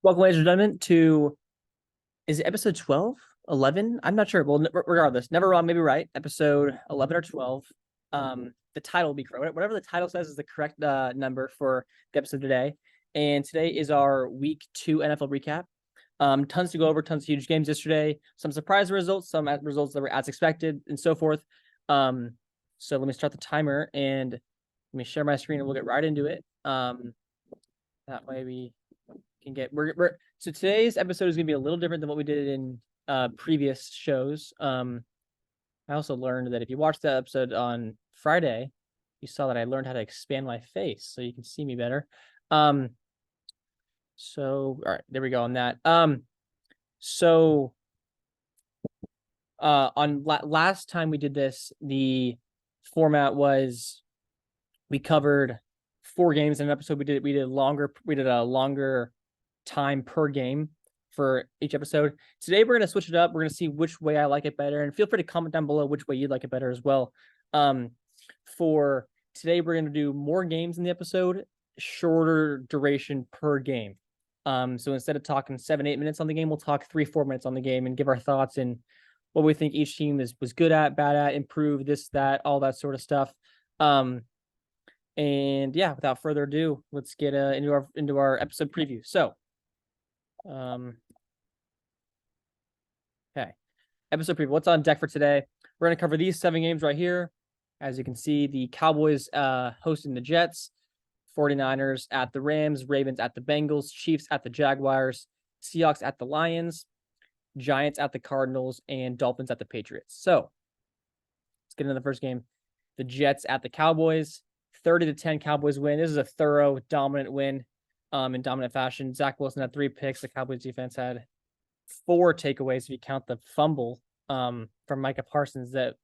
Welcome, ladies and gentlemen, to is it episode 12, 11? I'm not sure. Well, regardless, never wrong, maybe right. Episode 11 or 12. The title will be correct. Whatever the title says is the correct number for the episode today. And today is our week 2 NFL recap. Tons to go over, tons of huge games yesterday, some surprise results, some results that were as expected, and so forth. So let me start the timer and let me share my screen and we'll get right into it. That way we can get so today's episode is gonna be a little different than what we did in previous shows. I also learned that if you watched that episode on Friday, you saw that I learned how to expand my face so you can see me better. So all right, there we go on that. So on last time we did this, the format was we covered 4 games in an episode. We did a longer time per game for each episode. Today we're going to switch it up. We're going to see which way I like it better, and feel free to comment down below which way you'd like it better as well. For today we're going to do more games in the episode, shorter duration per game. So instead of talking 7-8 minutes on the game, we'll talk 3-4 minutes on the game and give our thoughts and what we think each team was good at, bad at, improved, this, that, all that sort of stuff. And yeah, without further ado, let's get into our episode preview. So, okay, episode preview. What's on deck for today? We're going to cover these 7 games right here. As you can see, the Cowboys hosting the Jets, 49ers at the Rams, Ravens at the Bengals, Chiefs at the Jaguars, Seahawks at the Lions, Giants at the Cardinals, and Dolphins at the Patriots. So let's get into the first game. The Jets at the Cowboys, 30-10 Cowboys win. This is a thorough, dominant win in dominant fashion. Zach Wilson had 3 picks. The Cowboys defense had 4 takeaways if you count the fumble from Micah Parsons that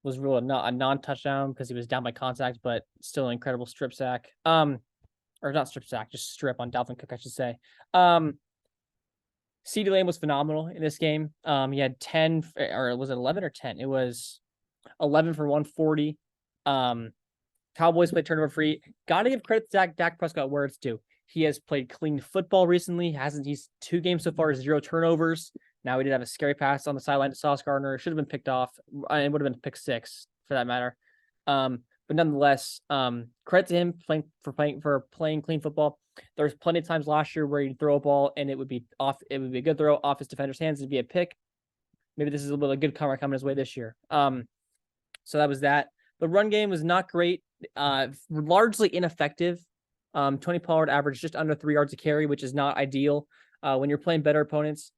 was really a non-touchdown because he was down by contact, but still an incredible strip sack. Or not strip sack, just strip on Dalvin Cook, I should say. CeeDee Lamb was phenomenal in this game. He had 10, or was it 11 or 10? It was 11 for 140. Cowboys played turnover free. Got to give credit to Dak Prescott where it's due. He has played clean football recently. He's 2 games so far, 0 turnovers. Now we did have a scary pass on the sideline to Sauce Gardner. Should have been picked off. It would have been pick 6 for that matter. But nonetheless, credit to him for playing clean football. There's plenty of times last year where he'd throw a ball and it would be off. It would be a good throw off his defender's hands. It'd be a pick. Maybe this is a little bit of a good cover coming his way this year. So that was that. The run game was not great. Largely ineffective. Tony Pollard averaged just under 3 yards a carry, which is not ideal when you're playing better opponents.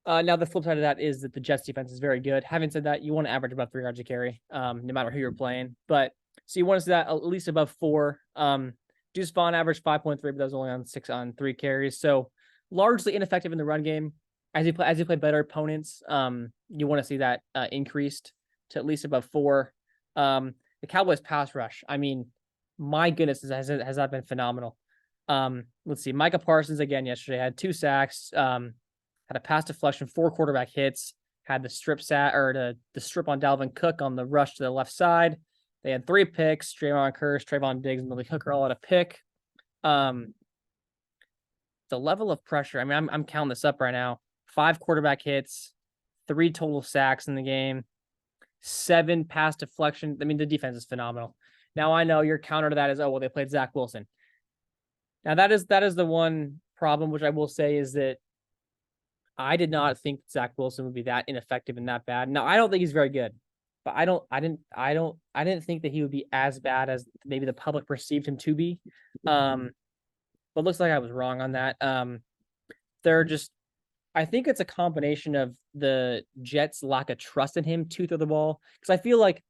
Now, the flip side of that is that the Jets defense is very good. Having said that, you want to average about 3 yards a carry, no matter who you're playing. But so you want to see that at least above 4. Deuce Vaughn averaged 5.3, but that was only on 3 carries. So largely ineffective in the run game. As you play better opponents, you want to see that increased to at least above 4. The Cowboys pass rush, I mean, my goodness, has that been phenomenal. Let's see. Micah Parsons again yesterday had 2 sacks, had a pass deflection, 4 quarterback hits, had the strip the strip on Dalvin Cook on the rush to the left side. They had 3 picks, Draymond Curse, Trayvon Diggs, and Malik Hooker all at a pick. The level of pressure, I mean, I'm counting this up right now. 5 quarterback hits, 3 total sacks in the game, 7 pass deflection. I mean, the defense is phenomenal. Now I know your counter to that is, oh, well, they played Zach Wilson. Now that is the one problem, which I will say is that I did not think Zach Wilson would be that ineffective and that bad. Now I don't think he's very good, but I didn't think that he would be as bad as maybe the public perceived him to be. But looks like I was wrong on that. I think it's a combination of the Jets' lack of trust in him to throw the ball. Because I feel like,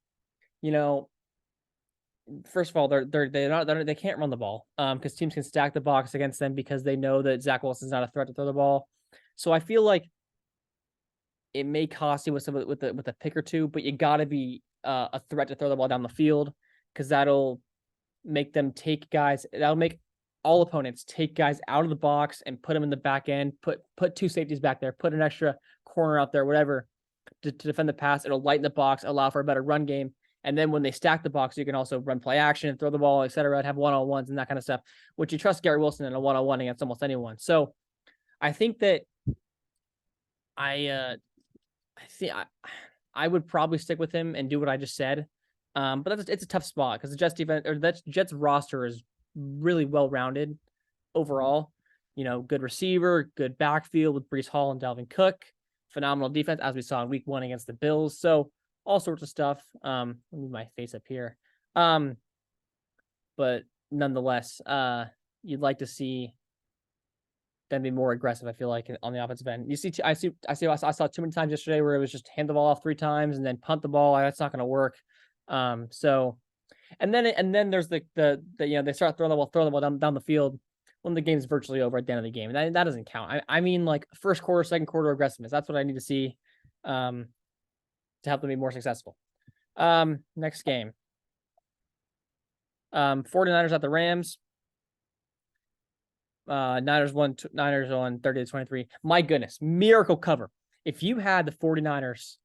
first of all, they can't run the ball. Because teams can stack the box against them because they know that Zach Wilson's not a threat to throw the ball. So I feel like it may cost you with a pick or 2, but you got to be a threat to throw the ball down the field because that'll make them take guys. That'll make all opponents take guys out of the box and put them in the back end, put 2 safeties back there, put an extra corner out there, whatever, to defend the pass. It'll lighten the box, allow for a better run game. And then when they stack the box, you can also run play action and throw the ball, et cetera, and have one-on-ones and that kind of stuff, which you trust Gary Wilson in a one-on-one against almost anyone. So I think that I think I would probably stick with him and do what I just said. But it's a tough spot because the Jets defense or that Jets roster is really well rounded overall. Good receiver, good backfield with Breece Hall and Dalvin Cook, phenomenal defense as we saw in Week 1 against the Bills. So all sorts of stuff. Let me move my face up here. But nonetheless, you'd like to see them be more aggressive. I feel like on the offensive end, I saw too many times yesterday where it was just hand the ball off 3 times and then punt the ball. That's not going to work. So, and then there's the they start throwing the ball down the field when the game's virtually over at the end of the game. And that doesn't count. I mean, like first quarter, second quarter aggressiveness. That's what I need to see to help them be more successful. Next game. 49ers at the Rams. Niners won 30-23. My goodness, miracle cover. If you had the 49ers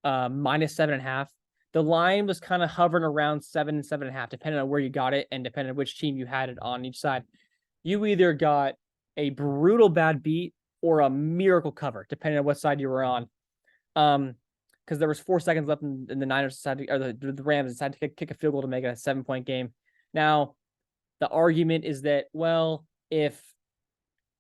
minus 7.5, the line was kind of hovering around 7.5, depending on where you got it and depending on which team you had it on each side. You either got a brutal bad beat or a miracle cover, depending on what side you were on. Because there was 4 seconds left in the Niners decided, or the Rams decided to kick a field goal to make it a 7-point game. Now, the argument is that, well, if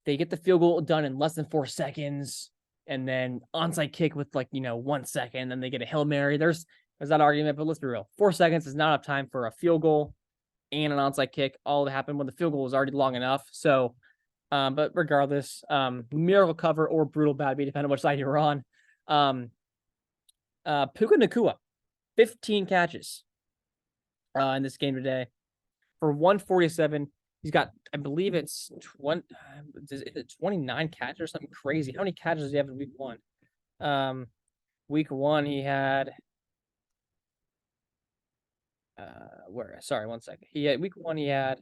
they get the field goal done in less than 4 seconds and then onside kick with 1 second, then they get a Hail Mary. There's that argument, but let's be real. 4 seconds is not enough time for a field goal and an onside kick. All that happened when the field goal was already long enough. So, but regardless, miracle cover or brutal bad beat, depending on which side you're on. Puka Nacua, 15 catches in this game today for 147. He's got, I believe it's 29 catches or something crazy. How many catches does he have in Week 1? Week 1 he had sorry, 1 second. Week 1 he had,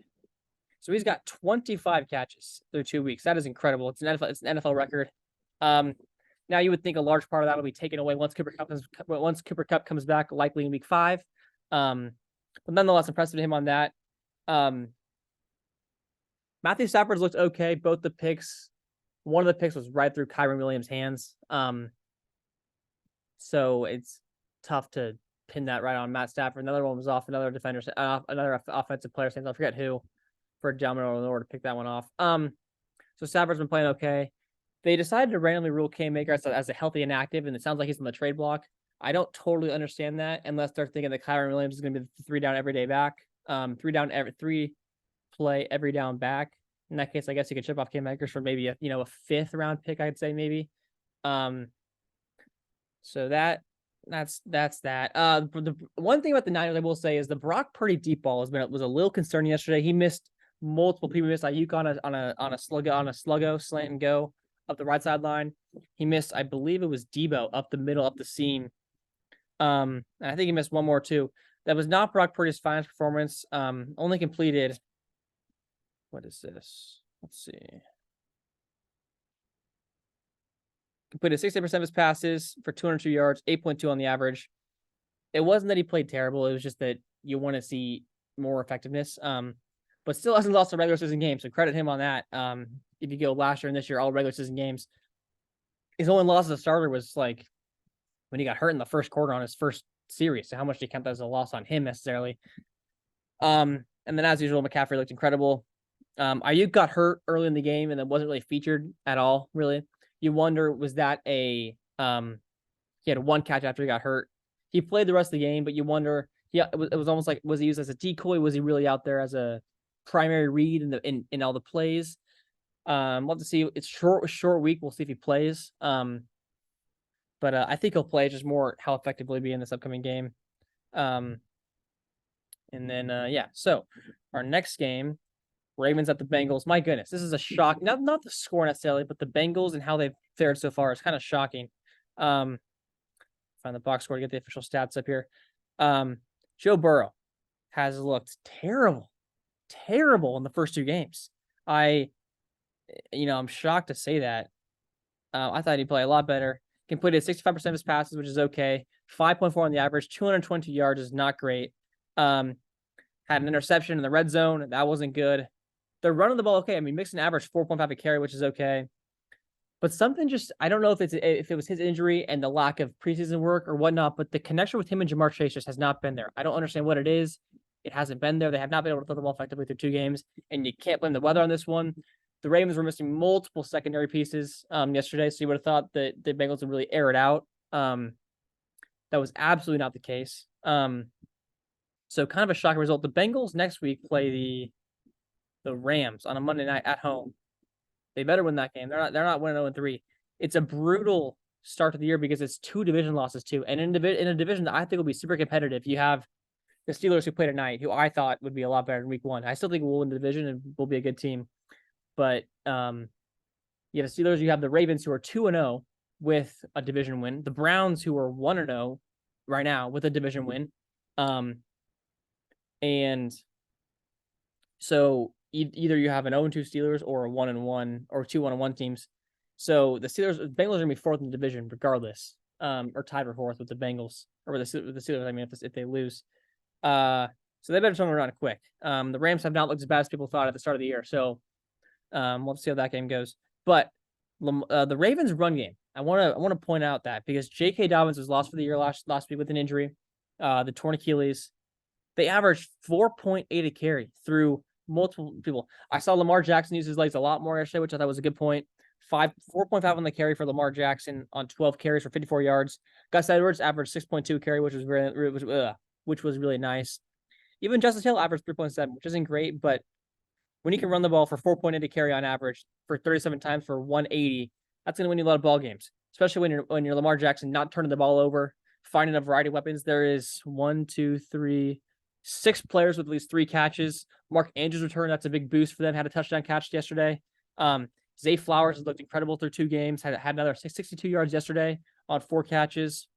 so he's got 25 catches through 2 weeks. That is incredible. It's an NFL record. Now you would think a large part of that will be taken away once Cooper Kupp comes back, likely in Week 5. But nonetheless, impressive to him on that. Matthew Stafford's looked okay. Both the picks, one of the picks was right through Kyren Williams' hands. So it's tough to pin that right on Matt Stafford. Another one was off another defender, another offensive player. I forget who, for Delmar in order to pick that one off. So Stafford's been playing okay. They decided to randomly rule K-Maker as a healthy and active, and it sounds like he's on the trade block. I don't totally understand that unless they're thinking that Kyren Williams is going to be the 3 down every day back, 3 play every down back. In that case, I guess you could chip off K-Makers for maybe a 5th round pick, I'd say maybe. So that's that. The one thing about the Niners I will say is the Brock Purdy deep ball was a little concerning yesterday. He missed multiple people. He missed Ayuk on a sluggo slant and go up the right sideline. He missed, I believe it was Debo up the middle, up the seam. And I think he missed one more too. That was not Brock Purdy's finest performance. Only completed. What is this? Let's see. Completed 60% of his passes for 202 yards, 8.2 on the average. It wasn't that he played terrible. It was just that you want to see more effectiveness. But still hasn't lost a regular season game, so credit him on that. If you go last year and this year, all regular season games, his only loss as a starter was like when he got hurt in the first quarter on his first series. So how much do you count that as a loss on him necessarily? And then as usual, McCaffrey looked incredible. Ayuk got hurt early in the game and then wasn't really featured at all, really. You wonder, was that he had 1 catch after he got hurt. He played the rest of the game, but you wonder, it was almost like, was he used as a decoy? Was he really out there as a primary read in all the plays? We'll have to see. It's short week. We'll see if he plays. But I think he'll play, just more how effectively he'll be in this upcoming game. And then so our next game, Ravens at the Bengals. My goodness, this is a shock. Not the score necessarily, but the Bengals and how they've fared so far is kind of shocking. Find the box score to get the official stats up here. Joe Burrow has looked terrible in the first 2 games. I'm shocked to say that. I thought he'd play a lot better. Completed 65% of his passes, which is okay. 5.4 on the average. 220 yards is not great. Had an interception in the red zone. That wasn't good. They're running the ball okay. I mean, Mixon averaged 4.5 a carry, which is okay. But something just I don't know if it was his injury and the lack of preseason work or whatnot, but the connection with him and Jamar Chase just has not been there. I don't understand what it is. It hasn't been there. They have not been able to throw the ball effectively through 2 games, and you can't blame the weather on this one. The Ravens were missing multiple secondary pieces yesterday, so you would have thought that the Bengals would really air it out. That was absolutely not the case. So kind of a shocking result. The Bengals next week play the Rams on a Monday night at home. They better win that game. They're not winning 0-3. It's a brutal start to the year because it's 2 division losses too. And in a division that I think will be super competitive, you have the Steelers who played tonight, who I thought would be a lot better in week 1. I still think we'll win the division and we'll be a good team. But you have the Steelers, you have the Ravens who are 2-0 with a division win. The Browns who are 1-0 right now with a division win. And so either you have an 0-2 Steelers or a 1-1 or 2 1-1 teams. So the Bengals are gonna be 4th in the division regardless, or tied for 4th with the Bengals or with the Steelers. I mean, if they lose, so they better turn around quick. The Rams have not looked as bad as people thought at the start of the year. So we'll see how that game goes. But the Ravens run game, I want to point out that because J.K. Dobbins was lost for the year last week with an injury, the torn Achilles. They averaged 4.8 a carry through multiple people. I saw Lamar Jackson use his legs a lot more yesterday, which I thought was a good point. 4.5 on the carry for Lamar Jackson on 12 carries for 54 yards. Gus Edwards averaged 6.2 carry, which was really nice. Even Justice Hill averaged 3.7, which isn't great, but when you can run the ball for 4.8 a carry on average for 37 times for 180, that's going to win you a lot of ball games, especially when you're Lamar Jackson not turning the ball over, finding a variety of weapons. There is 6 players with at least 3 catches. Mark Andrews returned. That's a big boost for them. Had a touchdown catch yesterday. Zay Flowers has looked incredible through 2 games. Had another 62 yards yesterday on 4 catches.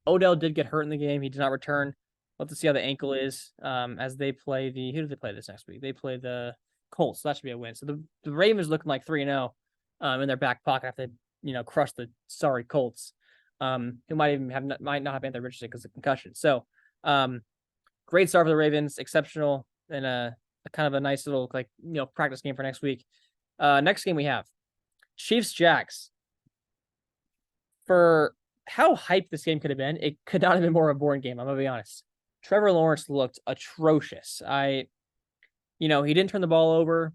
Odell did get hurt in the game. He did not return. We'll have to see how the ankle is as they play who do they play this next week? They play the Colts. So that should be a win. So the Ravens looking like 3-0 in their back pocket after they crush the sorry Colts, who might not have Anthony Richardson because of concussion. So great start for the Ravens, exceptional, and a kind of a nice little practice game for next week. Next game we have Chiefs-Jags. For how hyped this game could have been, it could not have been more of a boring game. I'm gonna be honest. Trevor Lawrence looked atrocious. He didn't turn the ball over,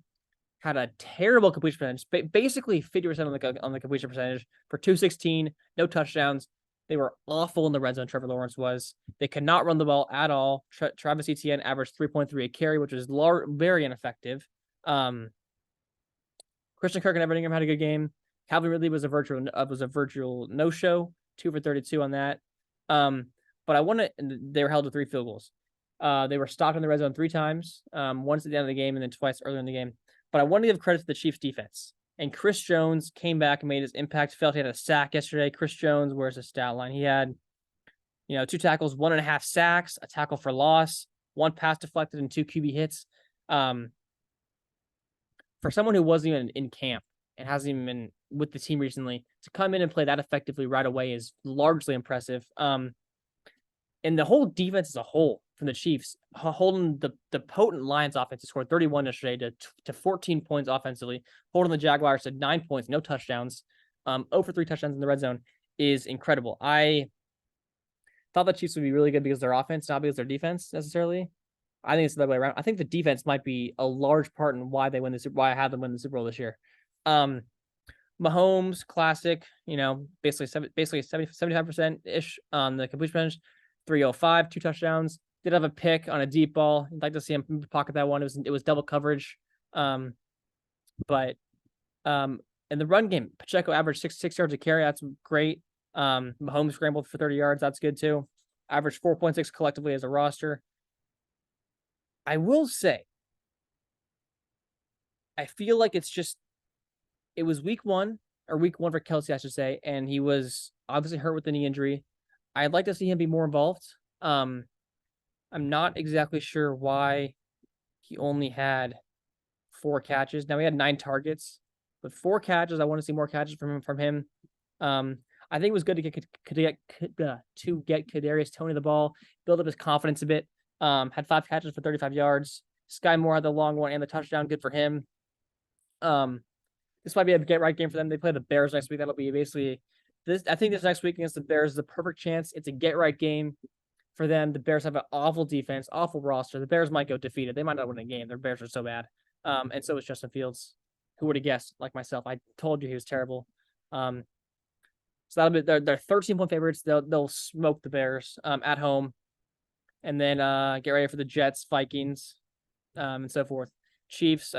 had a terrible completion percentage, basically 50% on the completion percentage for 216, no touchdowns. They were awful in the red zone. Trevor Lawrence was. They could not run the ball at all. Travis Etienne averaged 3.3 a carry, which was very ineffective. Christian Kirk and Evan Ingram had a good game. Calvin Ridley was a virtual no-show, 2 for 32 on that. But they were held to 3 field goals. They were stopped in the red zone 3 times, once at the end of the game and then twice earlier in the game. But I want to give credit to the Chiefs defense. And Chris Jones came back and made his impact felt. He had a sack yesterday. Chris Jones, where's his stat line? He had, 2 tackles, 1.5 sacks, a tackle for loss, 1 pass deflected, and 2 QB hits. For someone who wasn't even in camp and hasn't even been with the team recently, to come in and play that effectively right away is largely impressive. And the whole defense as a whole from the Chiefs, holding the potent Lions offense to score 31 yesterday to 14 points offensively, holding the Jaguars to 9 points, no touchdowns, 0 for 3 touchdowns in the red zone is incredible. I thought the Chiefs would be really good because of their offense, not because of their defense necessarily. I think it's the other way around. I think the defense might be a large part in why I had them win the Super Bowl this year. Mahomes, classic, basically 75% ish on the completion percentage, 305, 2 touchdowns. Did have a pick on a deep ball. I'd like to see him pocket that one. It was double coverage. But in the run game, Pacheco averaged 6 yards a carry. That's great. Mahomes scrambled for 30 yards. That's good too. Averaged 4.6 collectively as a roster. I will say, I feel like it was week one for Kelce, I should say, and he was obviously hurt with the knee injury. I'd like to see him be more involved. I'm not exactly sure why he only had 4 catches. Now he had 9 targets, but 4 catches. I want to see more catches from him. I think it was good to get Kadarius Toney the ball, build up his confidence a bit. Had 5 catches for 35 yards. Sky Moore had the long one and the touchdown. Good for him. This might be a get right game for them. They play the Bears next week. That'll be basically this. I think this next week against the Bears is a perfect chance. It's a get right game for them. The Bears have an awful defense, awful roster. The Bears might go defeated. They might not win a game. Their Bears are so bad. And so is Justin Fields. Who would have guessed? Like myself, I told you he was terrible. So that'll be they're 13-point favorites. They'll smoke the Bears at home, and then get ready for the Jets, Vikings, and so forth. Chiefs,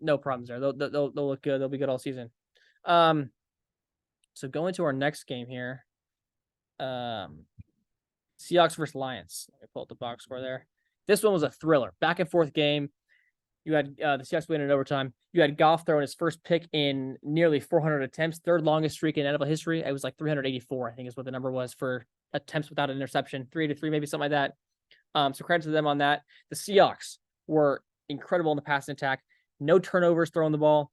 no problems there. They'll look good. They'll be good all season. So going to our next game here. Seahawks versus Lions. Let me pull up the box score there. This one was a thriller. Back and forth game. You had the Seahawks winning in overtime. You had Goff throwing his first pick in nearly 400 attempts, third longest streak in NFL history. It was like 384, I think is what the number was for attempts without an interception. 383, maybe something like that. So credit to them on that. The Seahawks were incredible in the passing attack. No turnovers throwing the ball.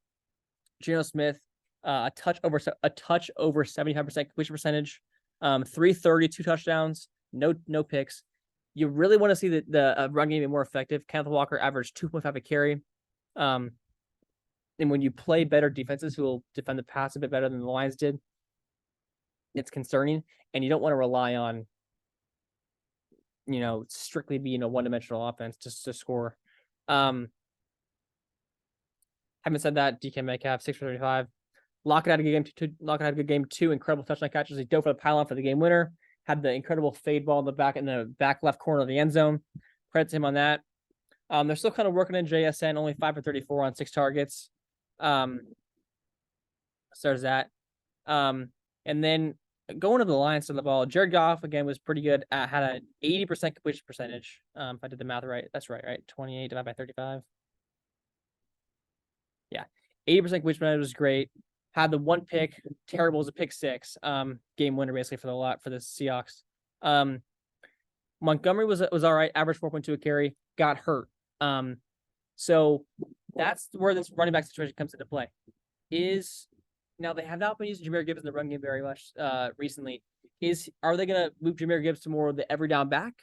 Geno Smith, a touch over 75% completion percentage. 330, 2 touchdowns, no picks. You really want to see the run game be more effective. Kenneth Walker averaged 2.5 a carry. And when you play better defenses who will defend the pass a bit better than the Lions did, it's concerning. And you don't want to rely on, strictly being a one-dimensional offense just to score. Having said that, DK Metcalf, 6 for 35. Lockett had a good game. Lockett had a good game too. Incredible touchdown catches. He dove for the pylon for the game winner. Had the incredible fade ball in the back left corner of the end zone. Credit to him on that. They're still kind of working in JSN. Only 5 for 34 on 6 targets. So there's that. And then going to the Lions to the ball, Jared Goff again was pretty good. Had an 80% completion percentage. If I did the math right, that's right? 28 divided by 35. Yeah, 80% completion percentage was great. Had the one pick, terrible as a pick 6. Game winner basically for the Seahawks. Montgomery was all right, average 4.2 a carry, got hurt. So that's where this running back situation comes into play. Now they have not been using Jahmyr Gibbs in the run game very much recently. Are they gonna move Jahmyr Gibbs to more of the every down back,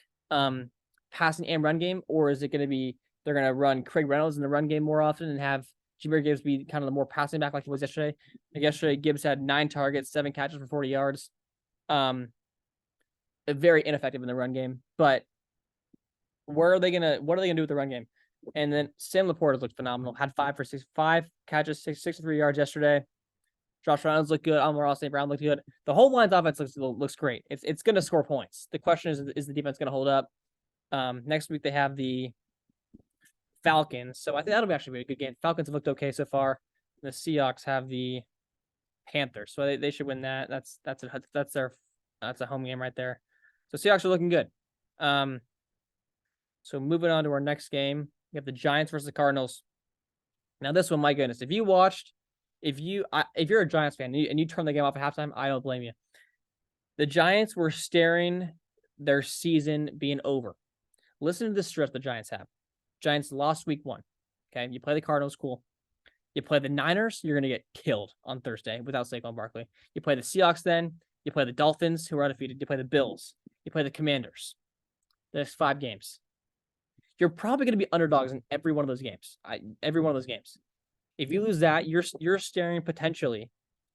passing and run game, or is it gonna be they're gonna run Craig Reynolds in the run game more often and have Jahmyr Gibbs be kind of the more passing back like he was yesterday? Like yesterday, Gibbs had 9 targets, 7 catches for 40 yards. Very ineffective in the run game. But what are they gonna do with the run game? And then Sam Laporta looked phenomenal. Had 5 catches, 63 yards yesterday. Josh Reynolds looked good. Amon-Ra St. Brown looked good. The whole line's offense looks great. It's going to score points. The question is the defense going to hold up? Next week they have the Falcons, so I think that'll actually be a good game. Falcons have looked okay so far. The Seahawks have the Panthers, so they should win that. That's a home game right there. So Seahawks are looking good. So moving on to our next game, we have the Giants versus the Cardinals. Now this one, my goodness, if you're a Giants fan and you turn the game off at halftime, I don't blame you. The Giants were staring their season being over. Listen to the stress the Giants have. Giants lost week 1. Okay, you play the Cardinals, cool. You play the Niners, you're going to get killed on Thursday without Saquon Barkley. You play the Seahawks then. You play the Dolphins, who are undefeated. You play the Bills. You play the Commanders. The next 5 games. You're probably going to be underdogs in every one of those games. Every one of those games. If you lose that, you're staring potentially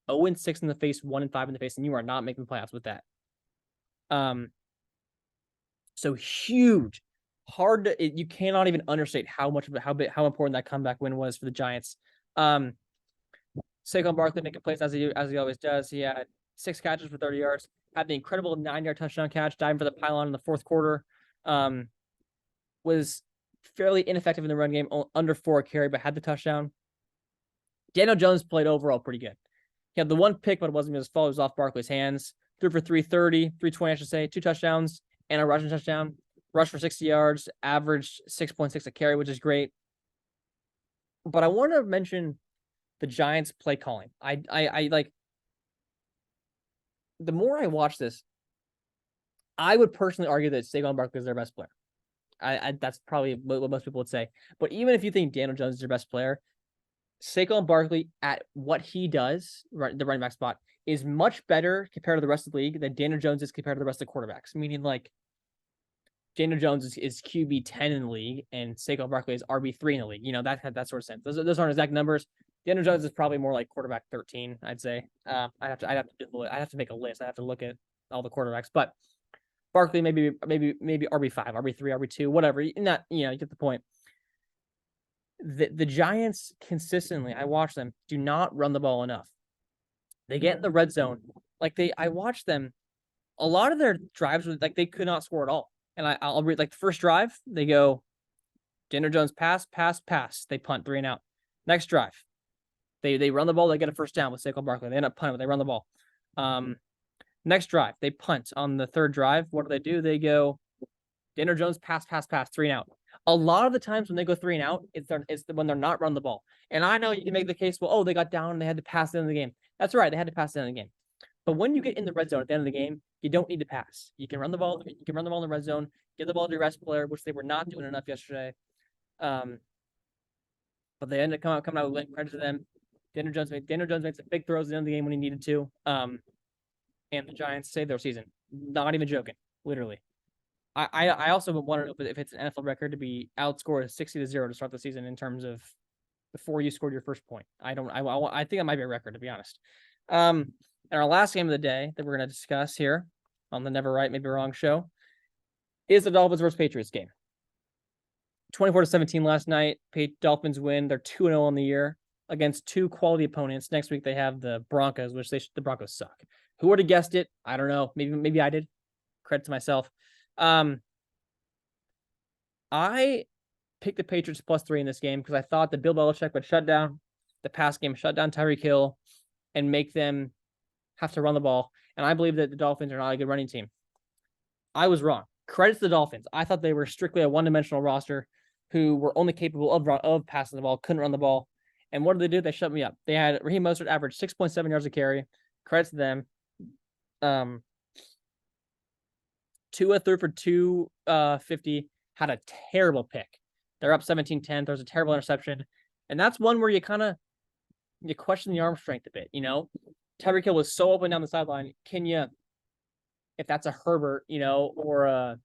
0-6 in the face, 1-5 in the face, and you are not making playoffs with that. So huge. You cannot even understate how important that comeback win was for the Giants. Saquon Barkley making plays as he always does. He had 6 catches for 30 yards. Had the incredible 9-yard touchdown catch, diving for the pylon in the 4th quarter. Was fairly ineffective in the run game, under 4 a carry, but had the touchdown. Daniel Jones played overall pretty good. He had the 1 pick, but it wasn't his fault. It was off Barkley's hands. Threw for 330, 320, I should say, 2 touchdowns and a rushing touchdown. Rushed for 60 yards, averaged 6.6 a carry, which is great. But I want to mention the Giants' play calling. I like the more I watch this, I would personally argue that Saquon Barkley is their best player. That's probably what most people would say. But even if you think Daniel Jones is your best player, Saquon Barkley at what he does, the running back spot, is much better compared to the rest of the league than Daniel Jones is compared to the rest of the quarterbacks. Meaning, like, Daniel Jones is QB 10 in the league, and Saquon Barkley is RB 3 in the league. That sort of sense. Those aren't exact numbers, Daniel Jones is probably more like quarterback 13, I'd say. I'd have to make a list. I have to look at all the quarterbacks, but Barkley maybe RB5, RB3, RB2, whatever. In that, you get the point. The Giants consistently, I watch them, do not run the ball enough. They get in the red zone. I watch them. A lot of their drives were they could not score at all. And I'll read the first drive, they go Daniel Jones pass. They punt 3 and out. Next drive, they run the ball. They get a first down with Saquon Barkley. They end up punting, but they run the ball. Next drive, they punt on the third drive. What do? They go Daniel Jones pass 3 and out. A lot of the times when they go 3 and out, it's when they're not running the ball. And I know you can make the case, well, they got down and they had to pass the end of the game. That's right, they had to pass the end of the game. But when you get in the red zone at the end of the game, you don't need to pass. You can run the ball. You can run the ball in the red zone. Give the ball to your rest player, which they were not doing enough yesterday. But they ended up coming out with credit to them. Daniel Jones makes some big throws at the end of the game when he needed to. And the Giants saved their season. Not even joking, literally. I also want to know if it's an NFL record to be outscored 60-0 to start the season in terms of before you scored your first point. I think that might be a record, to be honest. And our last game of the day that we're going to discuss here on the Never Right, Maybe Wrong show is the Dolphins versus Patriots game. 24-17 last night. Dolphins win. They're 2-0 on the year against 2 quality opponents. Next week they have the Broncos, which the Broncos suck. Who would have guessed it? I don't know. Maybe I did. Credit to myself. I picked the Patriots +3 in this game because I thought that Bill Belichick would shut down the pass game, shut down Tyreek Hill, and make them have to run the ball. And I believe that the Dolphins are not a good running team. I was wrong. Credit to the Dolphins. I thought they were strictly a one-dimensional roster who were only capable of passing the ball, couldn't run the ball. And what did they do? They shut me up. They had Raheem Mostert average 6.7 yards a carry. Credit to them. Tua threw for 250, had a terrible pick. They're up 17-10. There's a terrible interception. And that's one where you question the arm strength a bit, Tyreek Hill was so open down the sideline. Can you, if that's a Herbert, or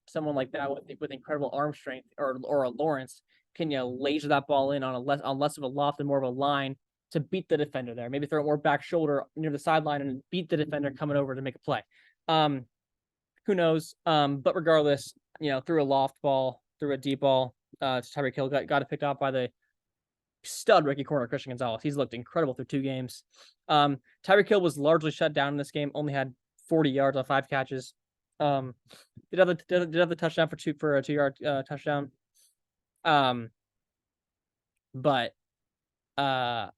someone like that with incredible arm strength, or a Lawrence, can you laser that ball in on less of a loft and more of a line to beat the defender there? Maybe throw it more back shoulder near the sideline and beat the defender coming over to make a play. Who knows? But regardless, threw a loft ball, threw a deep ball to Tyreek Hill, got it picked off by the stud rookie corner Christian Gonzalez. He's looked incredible through 2 games. Tyreek Hill was largely shut down in this game. Only had 40 yards on 5 catches. Did have the touchdown for a 2-yard touchdown. But and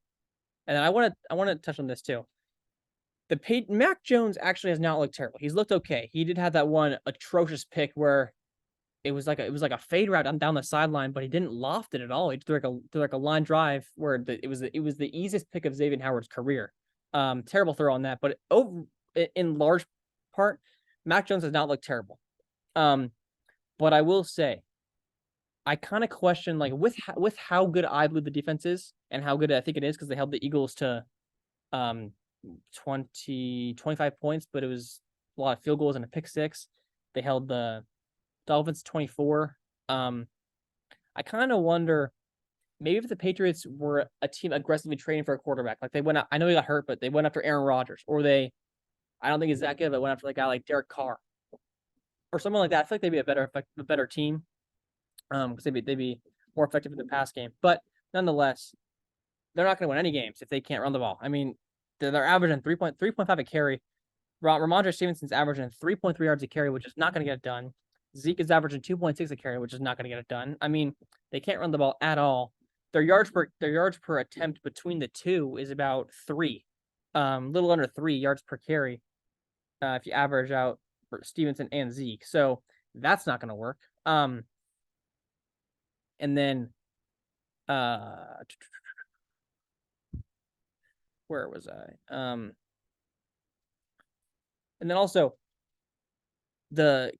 then I want to touch on this too. Mac Jones actually has not looked terrible. He's looked okay. He did have that one atrocious pick where it was like a fade route down the sideline, but he didn't loft it at all. He threw a line drive where it was the easiest pick of Xavier Howard's career. Terrible throw on that, but in large part, Mac Jones has not looked terrible. But I will say, I kind of question with how good I believe the defense is and how good I think it is, because they held the Eagles to 25 points, but it was a lot of field goals and a pick six. They held the Dolphins 24. I kind of wonder maybe if the Patriots were a team aggressively trading for a quarterback, they went out. I know he got hurt, but they went after Aaron Rodgers, or I don't think it's that good, but went after a guy like Derek Carr or someone like that. I feel like they'd be a better team, because they'd be more effective in the pass game. But nonetheless, they're not going to win any games if they can't run the ball. I mean, they're averaging 3.5 a carry. Ramondre Stevenson's averaging 3.3 yards a carry, which is not going to get it done. Zeke is averaging 2.6 a carry, which is not going to get it done. I mean, they can't run the ball at all. Their yards per attempt between the two is about 3, little under 3 yards per carry, if you average out for Stevenson and Zeke. So that's not going to work. And then, where was I? And then also, the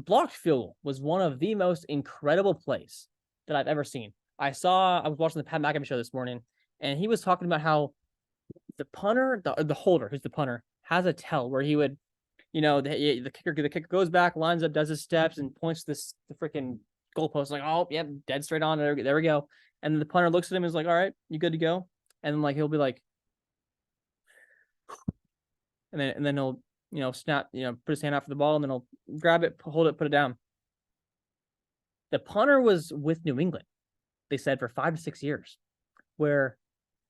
blocked field goal was one of the most incredible plays that I've ever seen. I was watching the Pat McAfee show this morning, and he was talking about how the punter, the holder, who's the punter, has a tell where he would, the kicker goes back, lines up, does his steps, and points the freaking goalpost oh, yep, dead straight on. There we go. And then the punter looks at him and is like, all right, you good to go? And then like he'll be like, and then he'll, snap, put his hand out for the ball, and then he'll grab it, hold it, put it down. The punter was with New England, they said, for 5 to 6 years, where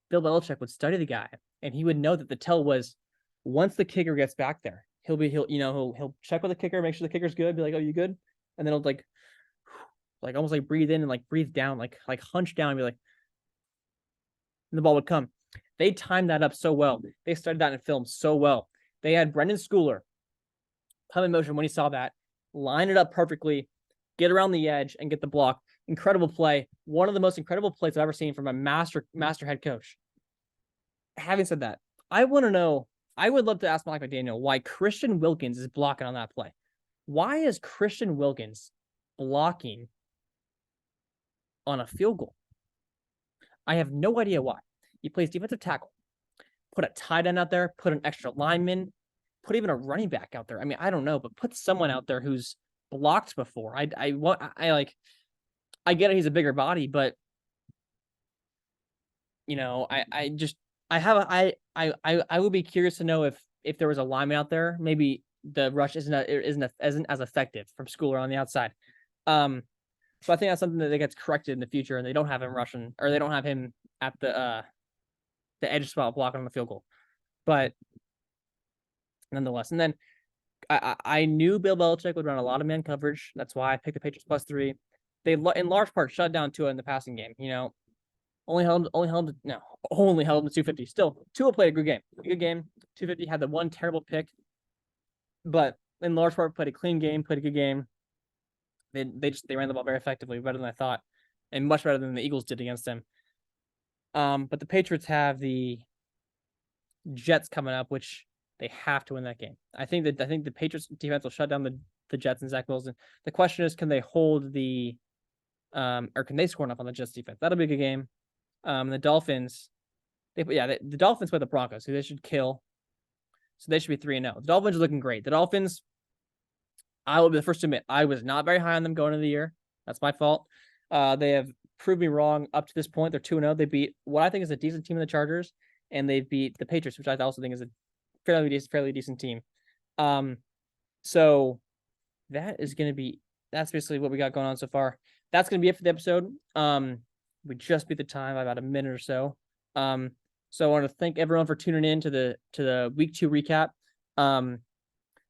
Bill Belichick would study the guy, and he would know that the tell was once the kicker gets back there, he'll check with the kicker, make sure the kicker's good, be like, oh, you good? And then he'll like almost like breathe in and like breathe down, like hunch down and be like, and the ball would come. They timed that up so well. They studied that in film so well. They had Brendan Schooler come in motion when he saw that, line it up perfectly, get around the edge, and get the block. Incredible play. One of the most incredible plays I've ever seen from a master head coach. Having said that, I want to know, I would love to ask Mike McDaniel why Christian Wilkins is blocking on that play. Why is Christian Wilkins blocking on a field goal? I have no idea why. He plays defensive tackle. Put a tight end out there, put an extra lineman, put even a running back out there. I mean, I don't know, but put someone out there who's blocked before. I get it, he's a bigger body, but I would be curious to know if there was a lineman out there, maybe the rush isn't as effective from Schooler on the outside. So I think that's something that gets corrected in the future, and they don't have him rushing, or they don't have him at the edge spot blocking on the field goal. But nonetheless, and then I knew Bill Belichick would run a lot of man coverage. That's why I picked the Patriots +3. They in large part shut down Tua in the passing game. Only held to 250. Still, Tua played a good game. 250, had the one terrible pick, but in large part played a clean game, played a good game. They ran the ball very effectively, better than I thought, and much better than the Eagles did against him. But the Patriots have the Jets coming up, which they have to win that game. I think the Patriots defense will shut down the Jets and Zach Wilson. The question is, can they hold the or can they score enough on the Jets defense? That'll be a good game. The Dolphins, the Dolphins play the Broncos, who they should kill. So they should be 3-0. The Dolphins are looking great. The Dolphins, I will be the first to admit, I was not very high on them going into the year. That's my fault. They have proved me wrong up to this point. They're 2-0. They beat what I think is a decent team in the Chargers, and they beat the Patriots, which I also think is a fairly decent team. So that's basically what we got going on so far. That's going to be it for the episode. We just beat the time by about a minute or so. So I want to thank everyone for tuning in to the week 2 recap.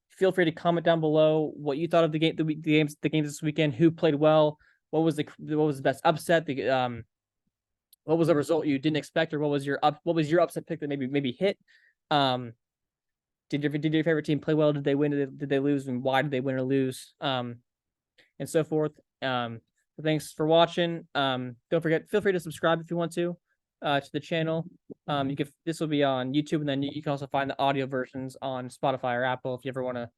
Feel free to comment down below what you thought of the games this weekend. Who played well? What was the best upset? What was the result you didn't expect, or what was your upset pick that maybe hit? Did your favorite team play well? Did they win? Did they lose? And why did they win or lose? And so forth. So thanks for watching. Don't forget, feel free to subscribe if you want to the channel. This will be on YouTube, and then you can also find the audio versions on Spotify or Apple if you ever want to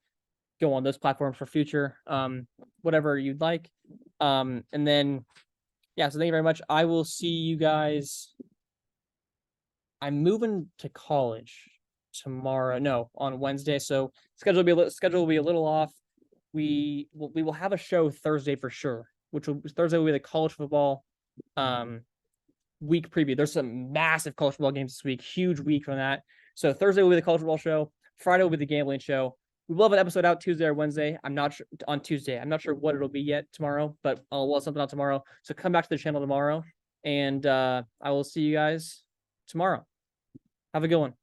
go on those platforms for future, whatever you'd like. And then, so thank you very much. I will see you guys. I'm moving to college tomorrow. No, on Wednesday. So schedule will be a little off. We will have a show Thursday for sure. Thursday will be the college football week preview. There's some massive college football games this week. Huge week from that. So Thursday will be the college football show. Friday will be the gambling show. We will have an episode out Tuesday or Wednesday. I'm not sure on Tuesday. I'm not sure what it'll be yet tomorrow, but I'll have something out tomorrow. So come back to the channel tomorrow, and I will see you guys tomorrow. Have a good one.